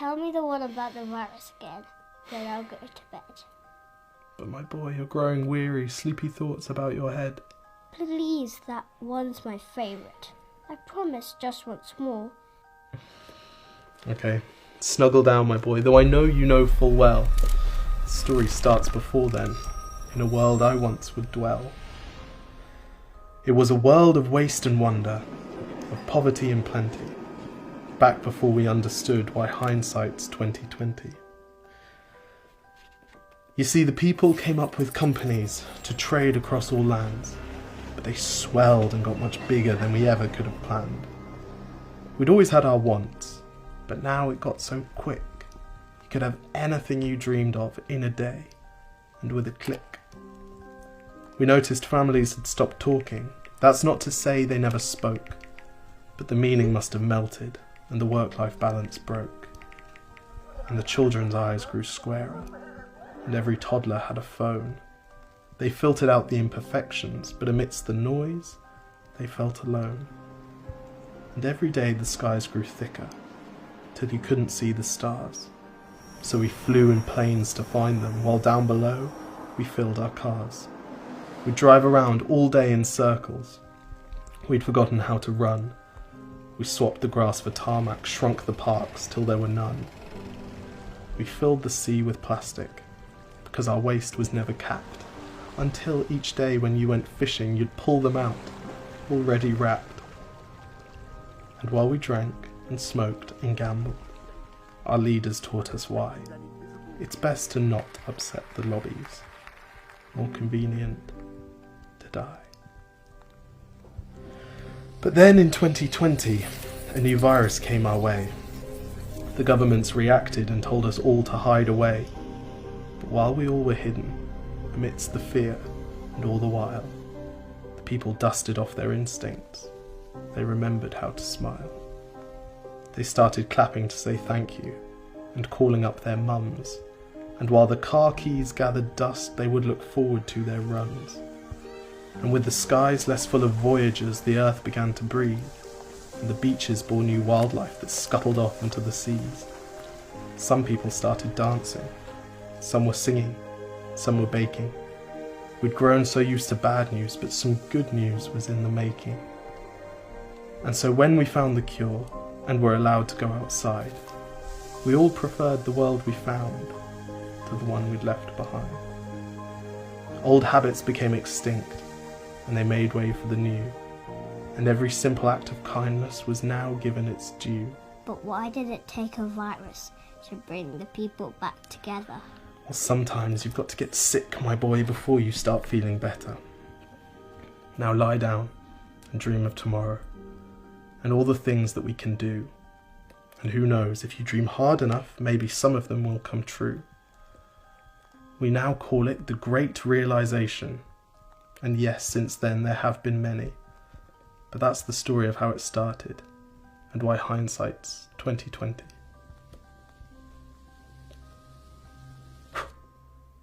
Tell me the one about the virus again, then I'll go to bed. But my boy, you're growing weary, sleepy thoughts about your head. Please, that one's my favourite. I promise just once more. Okay, snuggle down, my boy, though I know you know full well. The story starts before then, in a world I once would dwell. It was a world of waste and wonder, of poverty and plenty, back before we understood why hindsight's 2020. You see, the people came up with companies to trade across all lands, but they swelled and got much bigger than we ever could have planned. We'd always had our wants, but now it got so quick. You could have anything you dreamed of in a day, and with a click. We noticed families had stopped talking. That's not to say they never spoke, but the meaning must have melted, and the work-life balance broke. And the children's eyes grew squarer, and every toddler had a phone. They filtered out the imperfections, but amidst the noise, they felt alone. And every day the skies grew thicker, till you couldn't see the stars. So we flew in planes to find them, while down below, we filled our cars. We'd drive around all day in circles. We'd forgotten how to run. We swapped the grass for tarmac, shrunk the parks till there were none. We filled the sea with plastic, because our waste was never capped, until each day when you went fishing you'd pull them out, already wrapped. And while we drank and smoked and gambled, our leaders taught us why. It's best to not upset the lobbies, more convenient to die. But then in 2020, a new virus came our way. The governments reacted and told us all to hide away. But while we all were hidden, amidst the fear and all the while, the people dusted off their instincts. They remembered how to smile. They started clapping to say thank you and calling up their mums. And while the car keys gathered dust, they would look forward to their runs. And with the skies less full of voyagers, the earth began to breathe, and the beaches bore new wildlife that scuttled off into the seas. Some people started dancing, some were singing, some were baking. We'd grown so used to bad news, but some good news was in the making. And so when we found the cure, and were allowed to go outside, we all preferred the world we found to the one we'd left behind. Old habits became extinct, and they made way for the new, and every simple act of kindness was now given its due. But why did it take a virus to bring the people back together? Well, sometimes you've got to get sick, my boy, before you start feeling better. Now lie down and dream of tomorrow, and all the things that we can do. And who knows, if you dream hard enough, maybe some of them will come true. We now call it the Great Realization. And yes, since then there have been many. But that's the story of how it started, and why hindsight's 2020.